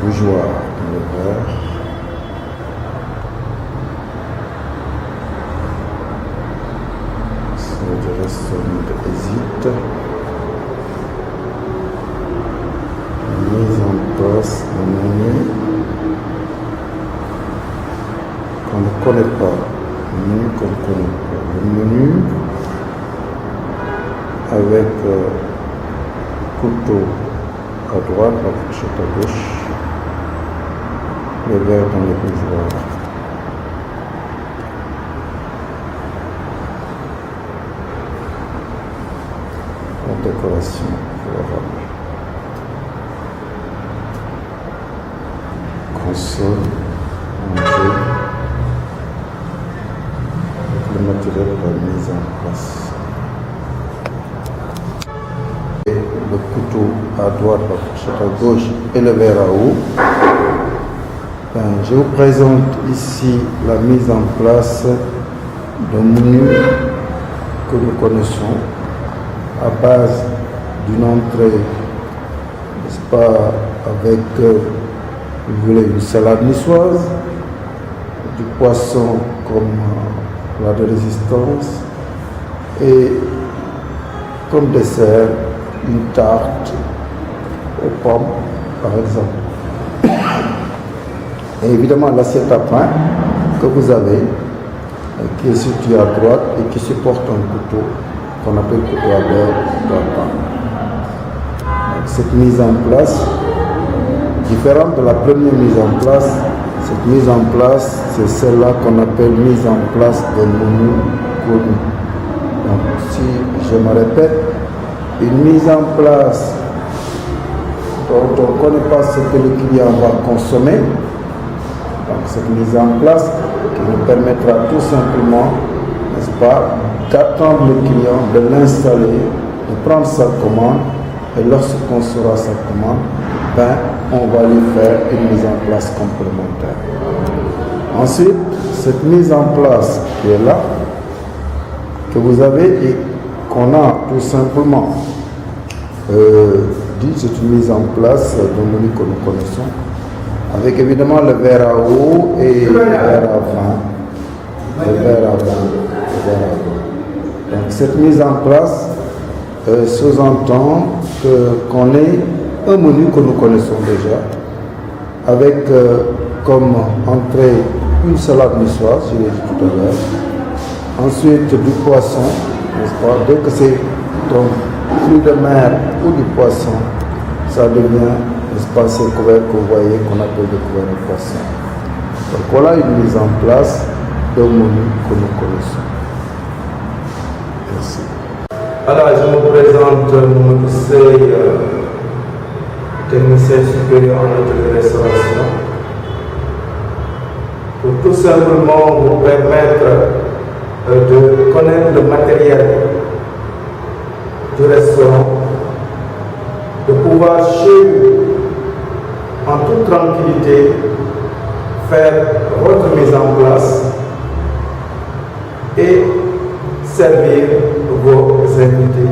bougeoir dans le verre. Le restaurant hésite. Mise en place d'un menu qu'on ne connaît pas. Le menu avec couteau à droite, la fourchette à gauche, le verre dans le bougeoir. La décoration florale. Console, manger, avec le matériel de la mise en place. Et le couteau à droite, la fourchette à gauche et le verre à eau. Je vous présente ici la mise en place d'un menu que nous connaissons à base d'une entrée, n'est-ce pas, avec, vous voulez, une salade niçoise, du poisson comme plat de résistance et comme dessert, une tarte aux pommes, par exemple. Et évidemment, l'assiette à pain que vous avez, qui est située à droite et qui supporte un couteau qu'on appelle couteau à beurre de pain. Cette mise en place, différente de la première mise en place, cette mise en place, c'est celle-là qu'on appelle mise en place de menu connu. Donc, si je me répète, une mise en place dont on ne connaît pas ce que le client va consommer, donc cette mise en place qui nous permettra tout simplement, n'est-ce pas, d'attendre le client, de l'installer, de prendre sa commande, et lorsqu'on saura sa commande, on va lui faire une mise en place complémentaire. Ensuite, cette mise en place qui est là, que vous avez et qu'on a tout simplement dit, c'est une mise en place d'un menu que nous connaissons, avec évidemment le verre à eau et le verre à vin. Donc cette mise en place sous-entend qu'on ait un menu que nous connaissons déjà, avec comme entrée une salade niçoise, je l'ai dit tout à l'heure, ensuite du poisson, n'est-ce pas, dès que c'est donc fruit de mer ou du poisson, ça devient, n'est-ce pas, ces couverts que vous voyez qu'on appelle des couverts de poisson. Donc voilà une mise en place d'un menu que nous connaissons. Merci. Alors, je me présente, Mamadou Sey, technicien supérieur en hôtellerie et restauration, pour tout simplement vous permettre de connaître le matériel du restaurant, de pouvoir chez vous, en toute tranquillité, faire votre mise en place et servir vos invités.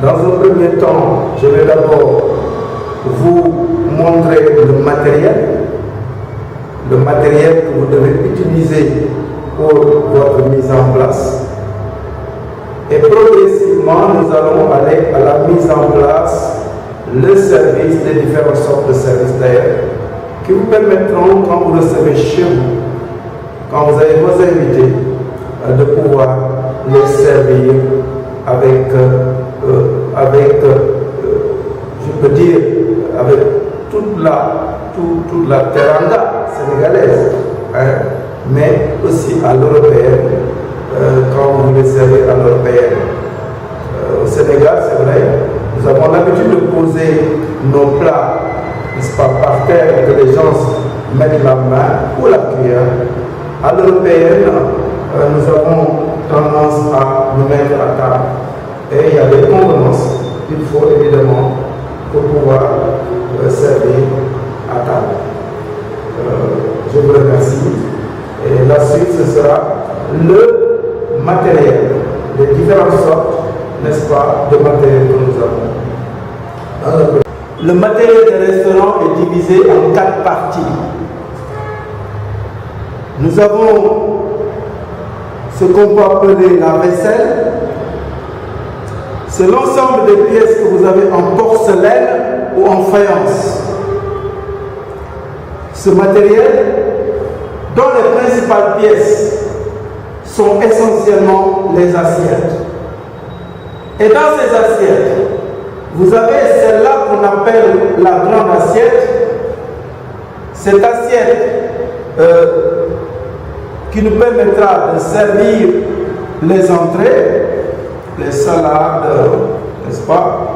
Dans un premier temps, je vais d'abord vous montrer le matériel que vous devez utiliser pour votre mise en place. Et progressivement, nous allons aller à la mise en place, le service, les différentes sortes de services d'ailleurs, qui vous permettront, quand vous recevez chez vous, quand vous avez vos invités, de pouvoir les servir avec, je peux dire, avec toute la teranga sénégalaise, hein, mais aussi à l'européenne, quand vous les servez à l'européenne. Au Sénégal, c'est vrai, nous avons l'habitude de poser nos plats, n'est-ce pas, par terre, que les gens mettent la main ou la cuillère. À l'européenne, nous avons tendance à nous mettre à table. Et il y a des convenances qu'il faut évidemment pour pouvoir servir à table. Je vous remercie. Et la suite, ce sera le matériel, les différentes sortes, n'est-ce pas, de matériel que nous avons. le matériel de restaurant est divisé en 4 parties. Nous avons ce qu'on peut appeler la vaisselle. C'est l'ensemble des pièces que vous avez en porcelaine ou en faïence. Ce matériel, dont les principales pièces sont essentiellement les assiettes. Et dans ces assiettes, vous avez celle-là qu'on appelle la grande assiette. Cette assiette qui nous permettra de servir les entrées, les salades, n'est-ce pas?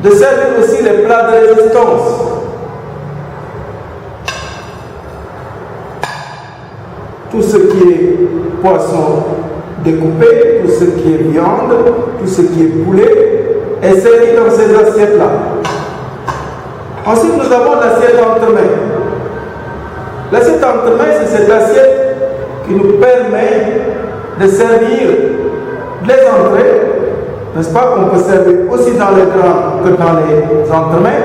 De servir aussi les plats de résistance. Tout ce qui est poisson découpé, tout ce qui est viande, tout ce qui est poulet est servi dans ces assiettes-là. Ensuite, nous avons l'assiette entremets. L'assiette entremets, c'est cette assiette qui nous permet de servir les entrées, n'est-ce pas, qu'on peut servir aussi dans les grands que dans les entremets,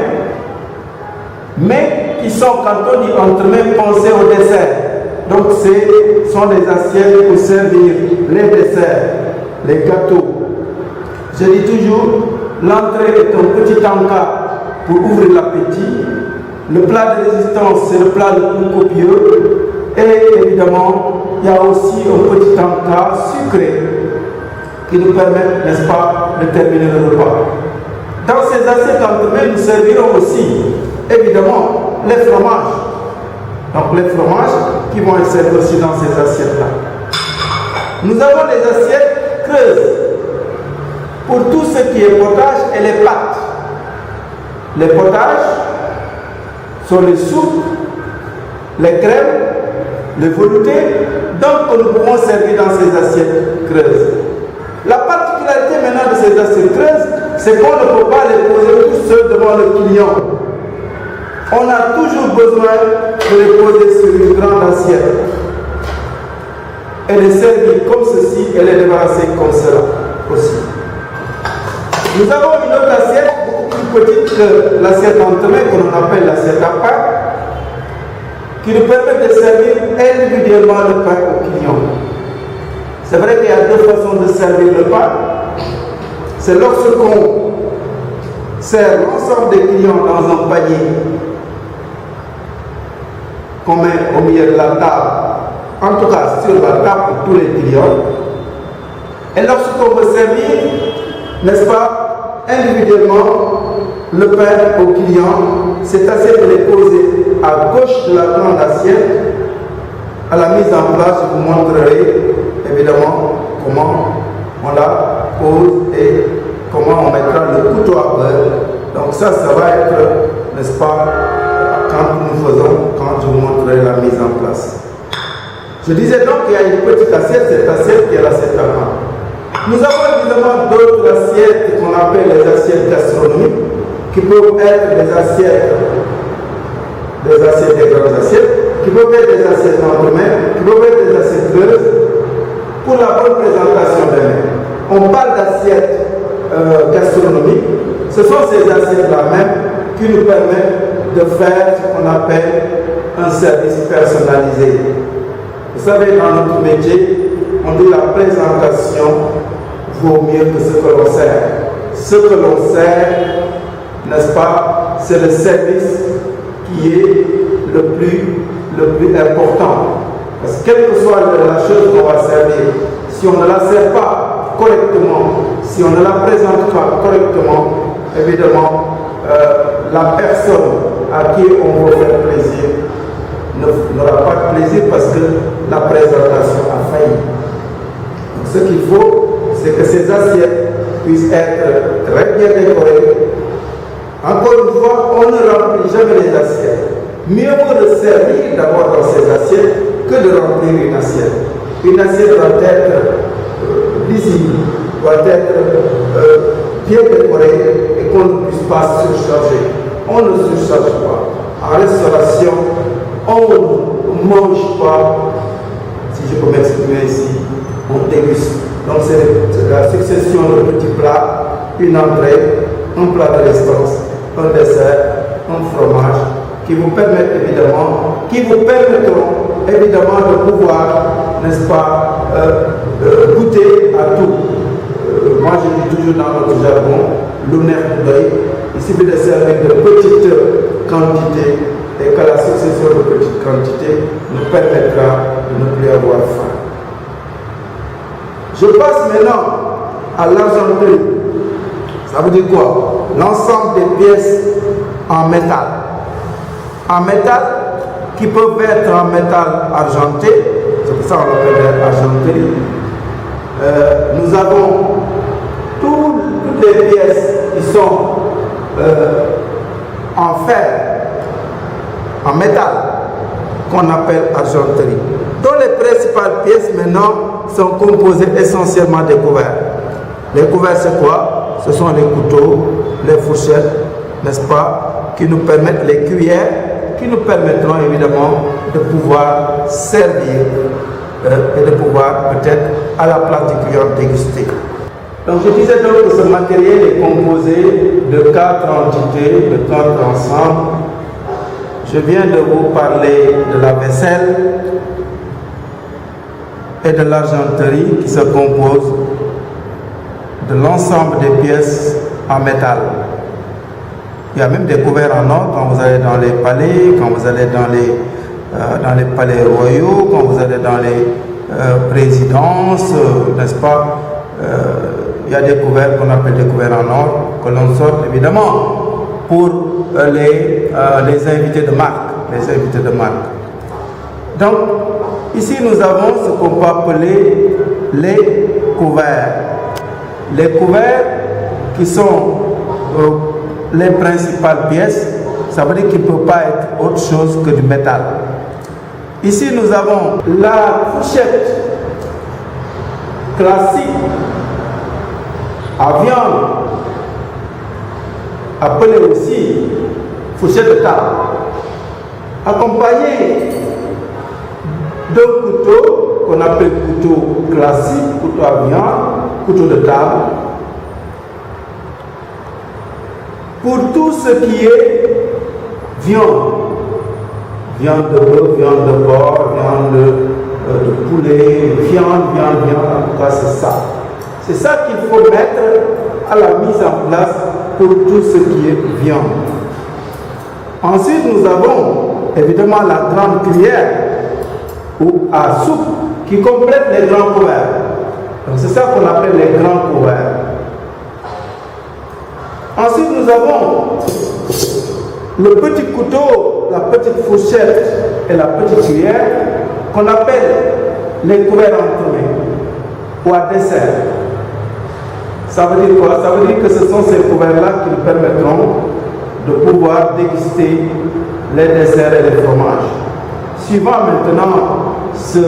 mais qui sont, quand on dit entremets, pensés au dessert. Donc, ce sont des assiettes pour servir les desserts, les gâteaux. Je dis toujours, l'entrée est un petit encas pour ouvrir l'appétit. Le plat de résistance, c'est le plat le plus copieux. Et évidemment, il y a aussi un petit encas sucré qui nous permet, n'est-ce pas, de terminer le repas. Dans ces assiettes entremets, nous servirons aussi, évidemment, les fromages. Donc les fromages qui vont être servis aussi dans ces assiettes-là. Nous avons les assiettes creuses pour tout ce qui est potage et les pâtes. Les potages sont les soupes, les crèmes, les veloutés, donc que nous pouvons servir dans ces assiettes creuses. La particularité maintenant de ces assiettes creuses, c'est qu'on ne peut pas les poser tout seuls devant le client. On a toujours besoin de les poser sur une grande assiette. Et les servir comme ceci et les débarrasser comme cela aussi. Nous avons une autre assiette beaucoup plus petite que l'assiette entremets, que l'on appelle l'assiette à pain, qui nous permet de servir individuellement le pain au client. C'est vrai qu'il y a 2 façons de servir le pain. C'est lorsqu'on sert l'ensemble des clients dans un panier qu'on met au milieu de la table, en tout cas sur la table pour tous les clients. Et lorsqu'on veut servir, n'est-ce pas, individuellement, le pain au client, c'est assez de les poser à gauche de la grande assiette. À la mise en place, je vous montrerai évidemment comment on la pose et comment on mettra le couteau à beurre. Donc ça va être, n'est-ce pas, quand je vous montrerai la mise en place. Je disais donc qu'il y a une petite assiette, cette assiette qui est l'assiette à pain. Nous avons évidemment d'autres assiettes qu'on appelle les assiettes gastronomiques, qui peuvent être des grandes assiettes, qui peuvent être des assiettes entremets, qui peuvent être des assiettes creuses, pour la bonne présentation des mets. On parle d'assiettes gastronomiques, ce sont ces assiettes-là même qui nous permettent de faire ce qu'on appelle un service personnalisé. Vous savez, dans notre métier, on dit la présentation vaut mieux que ce que l'on sert. Ce que l'on sert, n'est-ce pas, c'est le service qui est le plus important. Parce que quelle que soit la chose qu'on va servir, si on ne la sert pas correctement, si on ne la présente pas correctement, évidemment, la personne à qui on veut faire plaisir n'aura pas de plaisir parce que la présentation a failli. Donc ce qu'il faut, c'est que ces assiettes puissent être très bien décorées. Encore une fois, on ne remplit jamais les assiettes. Mieux vaut le servir d'abord dans ces assiettes que de remplir une assiette. Une assiette doit être lisible, doit être bien décorée et qu'on ne puisse pas surcharger. On ne surcharge pas. En restauration, on ne mange pas, si je peux m'exprimer ici, on déguste. Donc c'est la succession de petits plats, une entrée, un plat de résistance un dessert, un fromage, qui vous permettront évidemment de pouvoir, n'est-ce pas, goûter à tout. Moi je dis toujours dans notre jargon, l'honneur d'œil, il suffit de servir de petites quantités et que la succession de petites quantités nous permettra de ne plus avoir faim. Je passe maintenant à l'argenterie. Ça veut dire quoi? L'ensemble des pièces en métal. En métal, qui peuvent être en métal argenté, c'est pour ça qu'on l'appelle argenterie. Nous avons toutes les pièces qui sont en fer, en métal, qu'on appelle argenterie. Donc les principales pièces maintenant sont composées essentiellement des couverts. Les couverts c'est quoi? Ce sont les couteaux, les fourchettes, n'est-ce pas, qui nous permettent, les cuillères, qui nous permettront évidemment de pouvoir servir et de pouvoir peut-être à la place du client déguster. Donc je disais donc que ce matériel est composé de 4 entités, de 4 ensembles. Je viens de vous parler de la vaisselle et de l'argenterie qui se compose de l'ensemble des pièces en métal. Il y a même des couverts en or quand vous allez dans les palais, quand vous allez dans les palais royaux, quand vous allez dans les résidences, n'est-ce pas? Il y a des couverts qu'on appelle des couverts en or, que l'on sort évidemment pour les invités de marque. Donc, ici nous avons ce qu'on peut appeler les couverts. Les couverts qui sont les principales pièces, ça veut dire qu'il ne peut pas être autre chose que du métal. Ici nous avons la fourchette classique à viande, appelée aussi fourchette de table, accompagnée d'un couteau qu'on appelle couteau classique, couteau à viande, couteau de table. Pour tout ce qui est viande, viande de bœuf, viande de porc, viande de poulet, viande, en tout cas c'est ça. C'est ça qu'il faut mettre à la mise en place pour tout ce qui est viande. Ensuite, nous avons évidemment la grande cuillère ou à soupe qui complète les grands couverts. Donc c'est ça qu'on appelle les grands couverts. Ensuite, nous avons le petit couteau, la petite fourchette et la petite cuillère qu'on appelle les couverts entourés ou à dessert. Ça veut dire quoi? Ça veut dire que ce sont ces couverts-là qui nous permettront de pouvoir déguster les desserts et les fromages. Suivant maintenant ce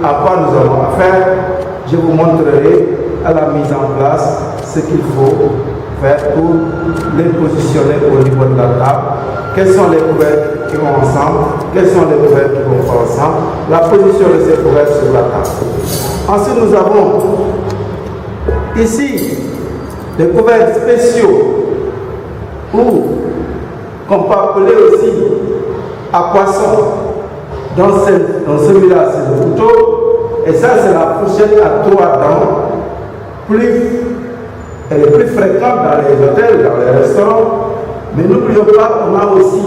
à quoi nous avons affaire, je vous montrerai à la mise en place ce qu'il faut faire pour les positionner au niveau de la table. Quels sont les couverts qui vont ensemble? Quels sont les couverts qui vont pas ensemble? La position de ces couverts sur la table. Ensuite, nous avons ici des couverts spéciaux ou qu'on peut appeler aussi à poisson. Dans celui-là, c'est le couteau. Et ça, c'est la fourchette à 3 dents. Elle est plus fréquente dans les hôtels, dans les restaurants. Mais n'oublions pas qu'on a aussi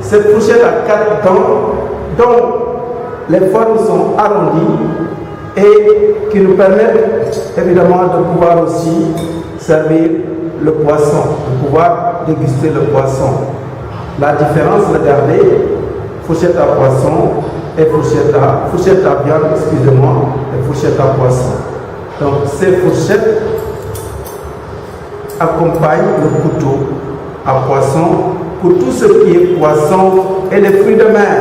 cette fourchette à 4 dents dont les formes sont arrondies et qui nous permettent évidemment de pouvoir aussi servir le poisson, de pouvoir déguster le poisson. La différence, regardez, fourchette à poisson et fourchette à viande, excusez-moi, et fourchette à poisson. Donc ces fourchettes accompagnent le couteau à poisson pour tout ce qui est poisson et les fruits de mer.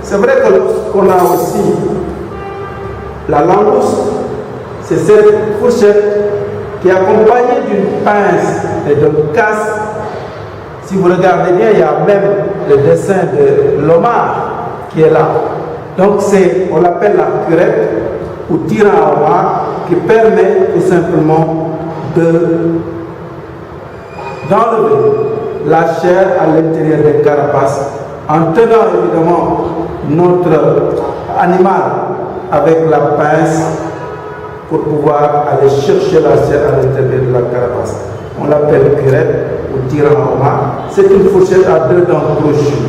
C'est vrai que qu'on a aussi la langouste, c'est cette fourchette qui est accompagnée d'une pince et d'un casse. Si vous regardez bien, il y a même le dessin de l'homard qui est là. Donc on l'appelle la curette ou tir à homard qui permet tout simplement d'enlever la chair à l'intérieur des carapaces, en tenant évidemment notre animal avec la pince pour pouvoir aller chercher la chair à l'intérieur de la carapace. On l'appelle curette ou tir en romain. C'est une fourchette à 2 dents crochues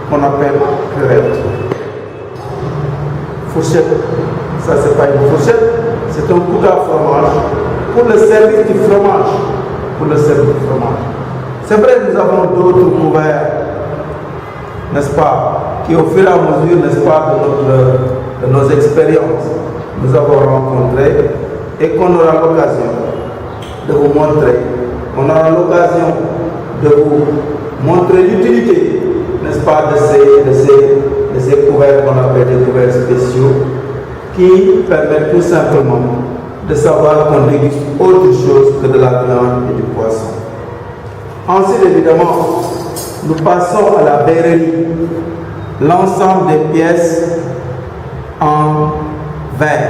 qu'on appelle curette. Fourchette, ça c'est pas une fourchette, c'est un couteau à fromage pour le service du fromage. Pour le service du fromage. C'est vrai que nous avons d'autres couverts, n'est-ce pas, qui au fur et à mesure, n'est-ce pas, de nos expériences, nous avons rencontré et qu'on aura l'occasion de vous montrer. On aura l'occasion de vous montrer l'utilité, n'est-ce pas, de ces couverts qu'on appelle des couverts spéciaux qui permettent tout simplement de savoir qu'on déguste autre chose que de la viande et du poisson. Ensuite, évidemment, nous passons à la verrerie, l'ensemble des pièces en verre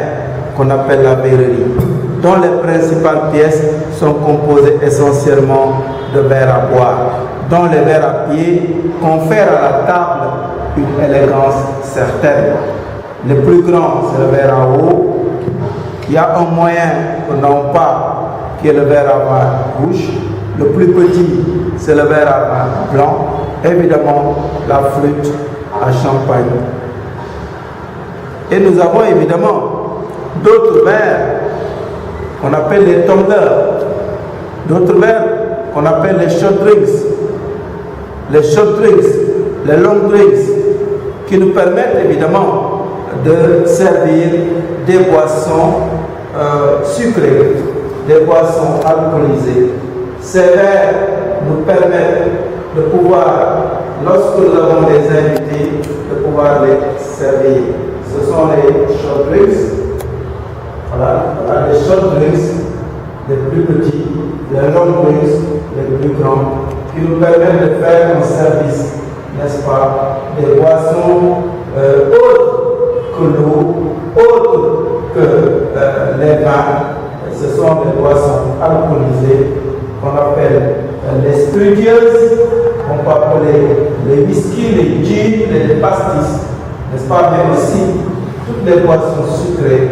qu'on appelle la verrerie, dont les principales pièces sont composées essentiellement de verres à boire, dont les verres à pied confèrent à la table une élégance certaine. Le plus grand, c'est le verre à eau. Il y a un moyen qu'on n'a pas, qui est le verre à vin rouge. Le plus petit, c'est le verre à vin blanc. Évidemment, la flûte à champagne. Et nous avons évidemment d'autres verres qu'on appelle les tumblers, d'autres verres qu'on appelle les short drinks, les long drinks, qui nous permettent évidemment de servir des boissons sucrées, des boissons alcoolisées. Ces verres nous permettent de pouvoir, lorsque nous avons des invités, de pouvoir les servir. Ce sont les short drinks, voilà, les short drinks, les plus petits, les long drinks, les plus grands, qui nous permettent de faire un service, n'est-ce pas, des boissons autres que l'eau, autres que les vins. Ce sont des boissons alcoolisées qu'on appelle les spiritueuses, qu'on peut appeler les whisky, les gins, les pastis, n'est-ce pas, mais aussi toutes les boissons sucrées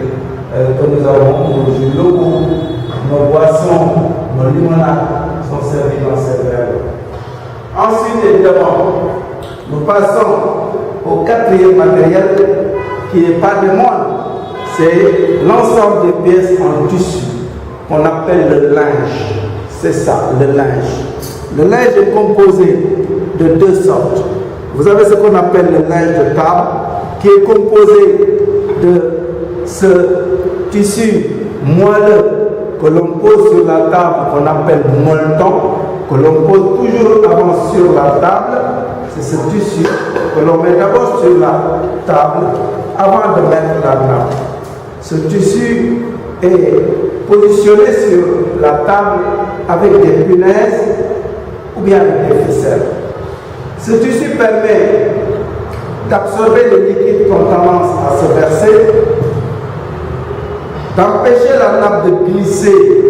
que nous avons, nos jus locaux, nos boissons, nos limonades sont servies dans ces verres. Ensuite, évidemment, nous passons au quatrième matériel qui n'est pas de moindre, c'est l'ensemble des pièces en tissu qu'on appelle le linge. C'est ça, le linge. Le linge est composé de 2 sortes. Vous avez ce qu'on appelle le linge de table, qui est composé de ce tissu moelleux que l'on pose sur la table, qu'on appelle molleton, que l'on pose toujours avant sur la table. C'est ce tissu que l'on met d'abord sur la table avant de mettre la nappe. Ce tissu est positionné sur la table avec des punaises ou bien avec des ficelles. Ce tissu permet d'absorber les liquides qui ont tendance à se verser, d'empêcher la nappe de glisser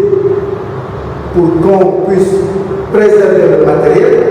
pour qu'on puisse préserver le matériel